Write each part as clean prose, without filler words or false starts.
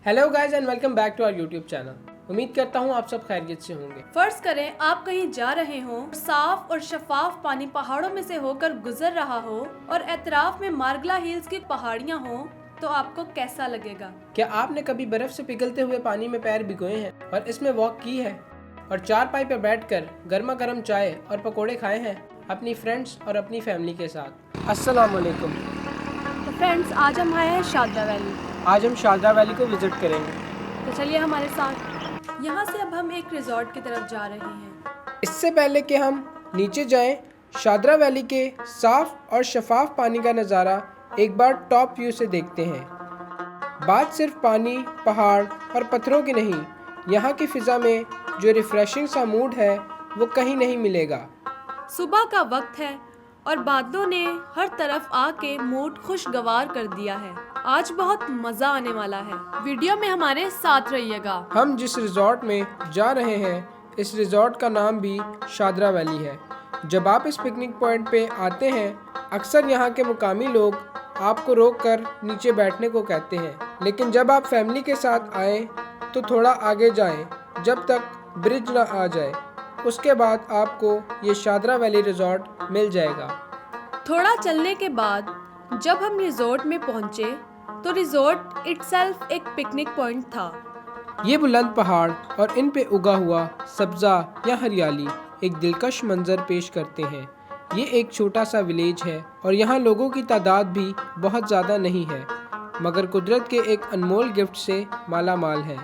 Hello guys and welcome back to our YouTube channel. उम्मीद करता हूँ आप सब खैरियत से होंगे। फर्ज करें आप कहीं जा रहे हो, साफ और शफाफ पानी पहाड़ों में से होकर गुजर रहा हो और एतराफ में मार्गला हिल्स की पहाड़ियाँ हो, तो आपको कैसा लगेगा? क्या आपने कभी बर्फ से पिघलते हुए पानी में पैर भिगोए हैं और इसमें वॉक की है और चारपाई पर बैठकर गर्मा गर्म चाय और पकोड़े खाए हैं अपनी फ्रेंड्स और अपनी फैमिली के साथ? अस्सलाम वालेकुम। तो फ्रेंड्स, आज हम आए हैं शादरा वैली। आज हम शारदा वैली को विजिट करेंगे, तो चलिए हमारे साथ। यहाँ से अब हम एक रिजॉर्ट की तरफ जा रहे हैं। इससे पहले कि हम नीचे जाएं, शारदा वैली के साफ और शफाफ पानी का नज़ारा एक बार टॉप व्यू से देखते हैं। बात सिर्फ पानी, पहाड़ और पत्थरों की नहीं, यहाँ की फ़िज़ा में जो रिफ़्रेशिंग सा मूड है वो कहीं नहीं मिलेगा। सुबह का वक्त है और बादलों ने हर तरफ आके मूड खुशगवार कर दिया है। आज बहुत मज़ा आने वाला है। वीडियो में हमारे साथ रहिएगा। हम जिस रिजॉर्ट में जा रहे हैं, इस रिजॉर्ट का नाम भी शारदा वैली है। जब आप इस पिकनिक पॉइंट पे आते हैं, अक्सर यहाँ के मुकामी लोग आपको रोककर नीचे बैठने को कहते हैं, लेकिन जब आप फैमिली के साथ आएँ तो थोड़ा आगे जाएं, जब तक ब्रिज ना आ जाए। उसके बाद आपको ये शारदा वैली रिजॉर्ट मिल जाएगा। थोड़ा चलने के बाद जब हम रिजॉर्ट में पहुंचे तो रिजॉर्ट इटसेल्फ एक पिकनिक पॉइंट था। ये बुलंद पहाड़ और इन पे उगा हुआ सब्जा या हरियाली एक दिलकश मंजर पेश करते हैं। ये एक छोटा सा विलेज है और यहाँ लोगों की तादाद भी बहुत ज़्यादा नहीं है, मगर कुदरत के एक अनमोल गिफ्ट से माला माल है।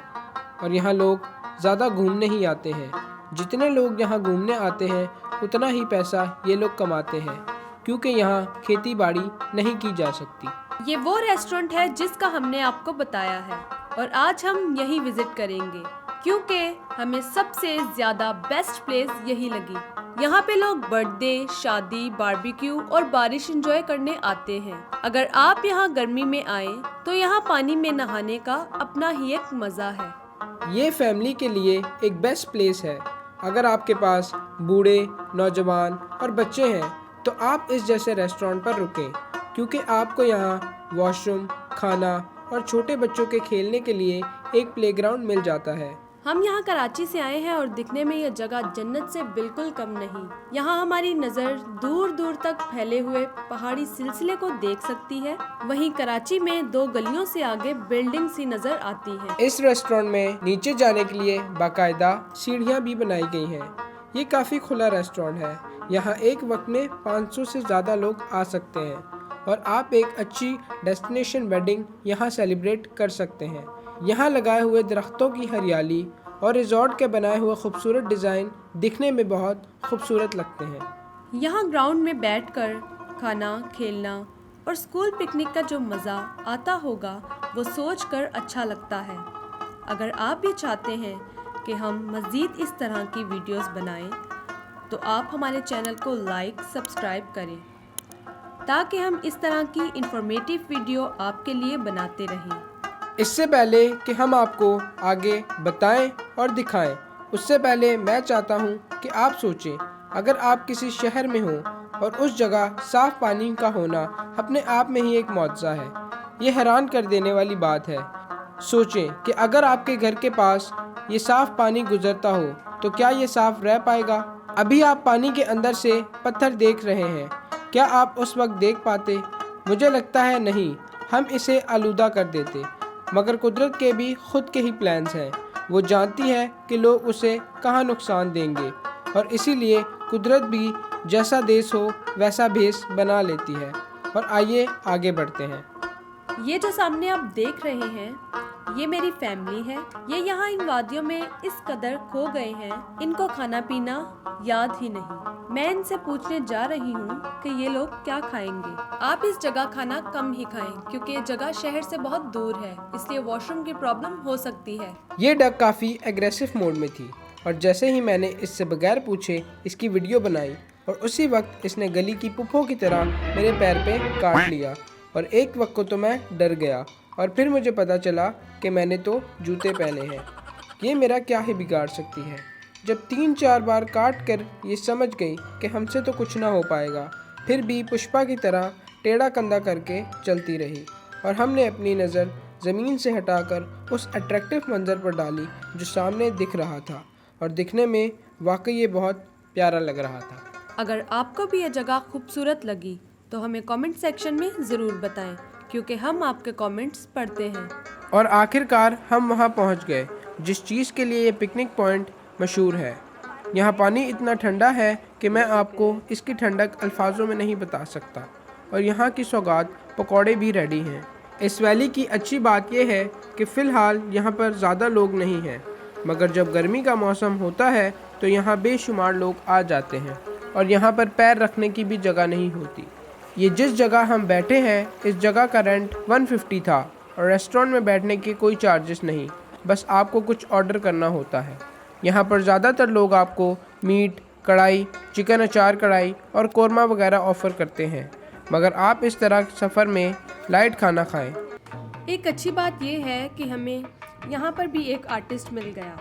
और यहाँ लोग ज़्यादा घूमने ही आते हैं। जितने लोग यहाँ घूमने आते हैं उतना ही पैसा ये लोग कमाते हैं, क्योंकि यहाँ खेती बाड़ी नहीं की जा सकती। ये वो रेस्टोरेंट है जिसका हमने आपको बताया है और आज हम यही विजिट करेंगे, क्योंकि हमें सबसे ज़्यादा बेस्ट प्लेस यही लगी। यहाँ पे लोग बर्थडे, शादी, बारबेक्यू और बारिश एंजॉय करने आते हैं। अगर आप यहाँ गर्मी में आए तो यहाँ पानी में नहाने का अपना ही एक मज़ा है। ये फैमिली के लिए एक बेस्ट प्लेस है। अगर आपके पास बूढ़े, नौजवान और बच्चे हैं तो आप इस जैसे रेस्टोरेंट पर रुकें, क्योंकि आपको यहाँ वॉशरूम, खाना और छोटे बच्चों के खेलने के लिए एक प्लेग्राउंड मिल जाता है। हम यहाँ कराची से आए हैं और दिखने में यह जगह जन्नत से बिल्कुल कम नहीं। यहाँ हमारी नज़र दूर दूर तक फैले हुए पहाड़ी सिलसिले को देख सकती है। वहीं कराची में 2 गलियों से आगे बिल्डिंग सी नजर आती है। इस रेस्टोरेंट में नीचे जाने के लिए बाकायदा सीढ़ियाँ भी बनाई गई हैं। ये काफ़ी खुला रेस्टोरेंट है। यहाँ एक वक्त में 500 से ज़्यादा लोग आ सकते हैं और आप एक अच्छी डेस्टिनेशन वेडिंग यहाँ सेलिब्रेट कर सकते हैं। यहाँ लगाए हुए दरख्तों की हरियाली और रिजॉर्ट के बनाए हुए खूबसूरत डिज़ाइन दिखने में बहुत खूबसूरत लगते हैं। यहाँ ग्राउंड में बैठकर खाना, खेलना और स्कूल पिकनिक का जो मज़ा आता होगा वो सोचकर अच्छा लगता है। अगर आप भी चाहते हैं कि हम मज़ीद इस तरह की वीडियोस बनाएं, तो आप हमारे चैनल को लाइक, सब्सक्राइब करें, ताकि हम इस तरह की इंफॉर्मेटिव वीडियो आपके लिए बनाते रहें। इससे पहले कि हम आपको आगे बताएं और दिखाएं, उससे पहले मैं चाहता हूं कि आप सोचें, अगर आप किसी शहर में हों और उस जगह साफ़ पानी का होना अपने आप में ही एक मौजज़ा है। ये हैरान कर देने वाली बात है। सोचें कि अगर आपके घर के पास ये साफ़ पानी गुजरता हो तो क्या ये साफ़ रह पाएगा? अभी आप पानी के अंदर से पत्थर देख रहे हैं, क्या आप उस वक्त देख पाते? मुझे लगता है नहीं, हम इसे आलूदा कर देते। मगर कुदरत के भी खुद के ही प्लान्स हैं। वो जानती है कि लोग उसे कहाँ नुकसान देंगे, और इसीलिए कुदरत भी जैसा देश हो वैसा भेष बना लेती है। और आइए आगे बढ़ते हैं। ये जो सामने आप देख रहे हैं, ये मेरी फैमिली है। ये यहाँ इन वादियों में इस कदर खो गए हैं, इनको खाना पीना याद ही नहीं। मैं इनसे पूछने जा रही हूँ कि ये लोग क्या खाएंगे। आप इस जगह खाना कम ही खाएं, क्योंकि ये जगह शहर से बहुत दूर है, इसलिए वॉशरूम की प्रॉब्लम हो सकती है। ये डक काफ़ी एग्रेसिव मोड में थी और जैसे ही मैंने इससे बगैर पूछे इसकी वीडियो बनाई और उसी वक्त इसने गली की पुप्पो की तरह मेरे पैर पे काट लिया। और एक वक्त को तो मैं डर गया और फिर मुझे पता चला कि मैंने तो जूते पहने हैं। ये मेरा क्या ही बिगाड़ सकती है। जब 3-4 बार काट कर ये समझ गई कि हमसे तो कुछ ना हो पाएगा, फिर भी पुष्पा की तरह टेढ़ा कंधा करके चलती रही और हमने अपनी नज़र ज़मीन से हटाकर उस अट्रैक्टिव मंज़र पर डाली जो सामने दिख रहा था, और दिखने में वाकई ये बहुत प्यारा लग रहा था। अगर आपको भी ये जगह खूबसूरत लगी तो हमें कमेंट सेक्शन में ज़रूर बताएं, क्योंकि हम आपके कमेंट्स पढ़ते हैं। और आखिरकार हम वहाँ पहुँच गए जिस चीज़ के लिए ये पिकनिक पॉइंट मशहूर है। यहाँ पानी इतना ठंडा है कि मैं आपको इसकी ठंडक अल्फाजों में नहीं बता सकता, और यहाँ की सौगात पकौड़े भी रेडी हैं। इस वैली की अच्छी बात यह है कि फ़िलहाल यहाँ पर ज़्यादा लोग नहीं हैं, मगर जब गर्मी का मौसम होता है तो यहाँ बेशुमार लोग आ जाते हैं, और यहाँ पर पैर रखने की भी जगह नहीं होती। ये जिस जगह हम बैठे हैं, इस जगह का रेंट 150 था, और रेस्टोरेंट में बैठने के कोई चार्जेस नहीं, बस आपको कुछ ऑर्डर करना होता है। यहाँ पर ज़्यादातर लोग आपको मीट कढ़ाई, चिकन अचार कढ़ाई और कोरमा वगैरह ऑफ़र करते हैं, मगर आप इस तरह सफ़र में लाइट खाना खाएं। एक अच्छी बात यह है कि हमें यहाँ पर भी एक आर्टिस्ट मिल गया।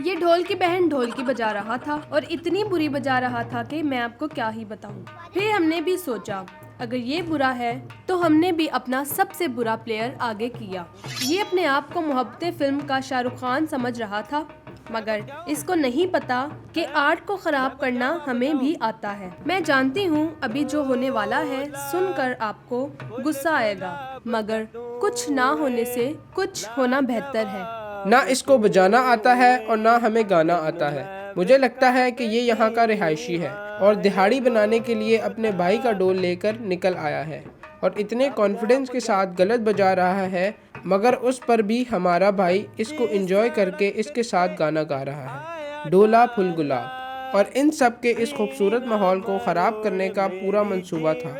ये ढोल की बहन ढोलकी बजा रहा था, और इतनी बुरी बजा रहा था कि मैं आपको क्या ही बताऊं। फिर हमने भी सोचा अगर ये बुरा है तो हमने भी अपना सबसे बुरा प्लेयर आगे किया। ये अपने आप को मोहब्बतें फिल्म का शाहरुख खान समझ रहा था, मगर इसको नहीं पता कि आर्ट को खराब करना हमें भी आता है। मैं जानती हूँ अभी जो होने वाला है सुनकर आपको गुस्सा आएगा, मगर कुछ ना होने से कुछ होना बेहतर है। ना इसको बजाना आता है और ना हमें गाना आता है। मुझे लगता है कि ये यहाँ का रिहायशी है और दिहाड़ी बनाने के लिए अपने भाई का डोल लेकर निकल आया है, और इतने कॉन्फिडेंस के साथ गलत बजा रहा है, मगर उस पर भी हमारा भाई इसको एंजॉय करके इसके साथ गाना गा रहा है, डोला फुल गुलाब। और इन सब के इस खूबसूरत माहौल को ख़राब करने का पूरा मंसूबा था,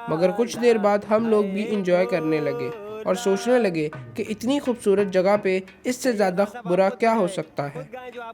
मगर कुछ देर बाद हम लोग भी एंजॉय करने लगे और सोचने लगे कि इतनी खूबसूरत जगह पे इससे ज़्यादा बुरा क्या हो सकता है।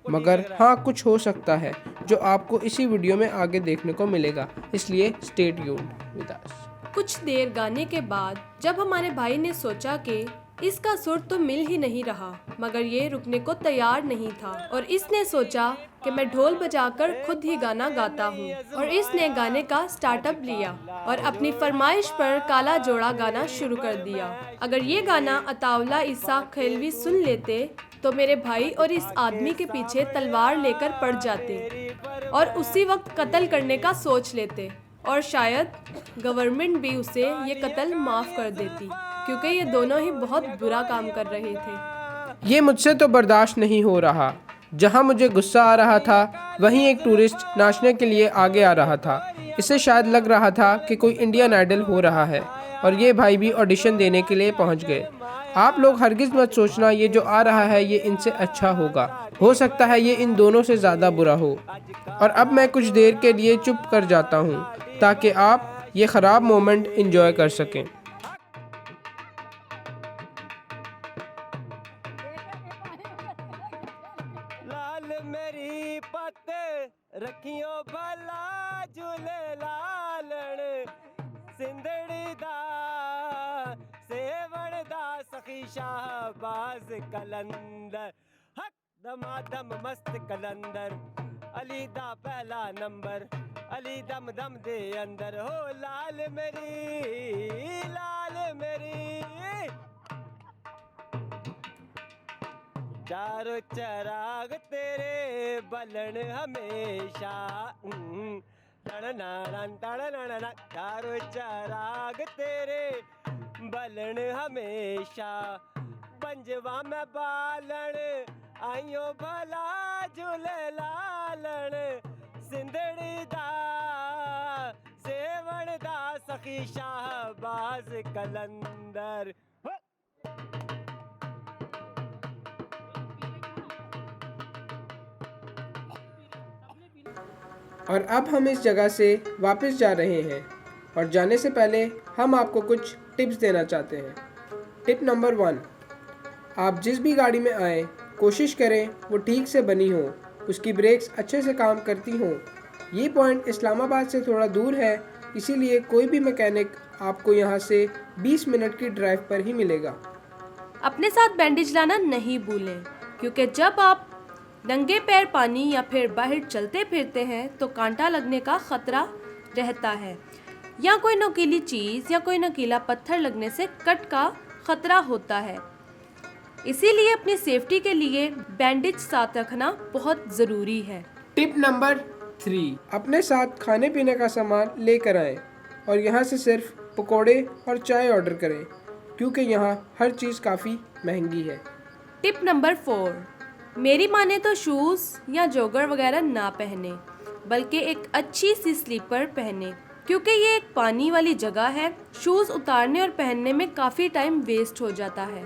मगर हाँ, कुछ हो सकता है जो आपको इसी वीडियो में आगे देखने को मिलेगा, इसलिए स्टे ट्यून्ड विद अस। कुछ देर गाने के बाद जब हमारे भाई ने सोचा कि इसका सुर तो मिल ही नहीं रहा, मगर ये रुकने को तैयार नहीं था, और इसने सोचा कि मैं ढोल बजाकर खुद ही गाना गाता हूँ, और इसने गाने का स्टार्टअप लिया और अपनी फरमाइश पर काला जोड़ा गाना शुरू कर दिया। अगर ये गाना अताउल्ला इसाक खैलवी सुन लेते तो मेरे भाई और इस आदमी के पीछे तलवार लेकर पड़ जाते और उसी वक्त कत्ल करने का सोच लेते, और शायद गवर्नमेंट भी उसे ये कत्ल माफ़ कर देती, क्योंकि ये दोनों ही बहुत बुरा काम कर रहे थे। ये मुझसे तो बर्दाश्त नहीं हो रहा। जहाँ मुझे गुस्सा आ रहा था वहीं एक टूरिस्ट नाचने के लिए आगे आ रहा था। इसे शायद लग रहा था कि कोई इंडियन आइडल हो रहा है, और ये भाई भी ऑडिशन देने के लिए पहुँच गए। आप लोग हरगिज़ मत सोचना ये जो आ रहा है ये इनसे अच्छा होगा, हो सकता है ये इन दोनों से ज़्यादा बुरा हो। और अब मैं कुछ देर के लिए चुप कर जाता हूँ ताकि आप ये ख़राब मोमेंट एंजॉय कर सकें। लाल मेरी पत रखियो भला झूले लालण सिंधड़ी दा सेवण दा सखी शाहबाज कलंदर हक दमादम मस्त कलंदर अली दा पहला नंबर अली दम दम दे अंदर हो लाल मेरी चारों चराग तेरे बलन हमेशा चारों चराग तेरे बलन हमेशा पंजवा में बालन आइयो भला झूले लालन सिंधड़ी दा सेवण दा सखी शाहबाज कलंदर। और अब हम इस जगह से वापस जा रहे हैं, और जाने से पहले हम आपको कुछ टिप्स देना चाहते हैं। टिप नंबर 1, आप जिस भी गाड़ी में आएँ कोशिश करें वो ठीक से बनी हो, उसकी ब्रेक्स अच्छे से काम करती हों। ये पॉइंट इस्लामाबाद से थोड़ा दूर है, इसीलिए कोई भी मैकेनिक आपको यहाँ से 20 मिनट की ड्राइव पर ही मिलेगा। अपने साथ बैंडेज लाना नहीं भूलें, क्योंकि जब आप नंगे पैर पानी या फिर बाहर चलते फिरते हैं तो कांटा लगने का खतरा रहता है, या कोई नुकीली चीज़ या कोई नुकीला पत्थर लगने से कट का खतरा होता है। इसीलिए अपनी सेफ्टी के लिए बैंडेज साथ रखना बहुत ज़रूरी है। टिप नंबर 3, अपने साथ खाने पीने का सामान लेकर आएं और यहाँ से सिर्फ पकोड़े और चाय ऑर्डर करें क्योंकि यहाँ हर चीज़ काफ़ी महंगी है। टिप नंबर 4, मेरी माने तो शूज़ या जॉगर वगैरह ना पहने, बल्कि एक अच्छी सी स्लीपर पहने क्योंकि ये एक पानी वाली जगह है। शूज़ उतारने और पहनने में काफ़ी टाइम वेस्ट हो जाता है।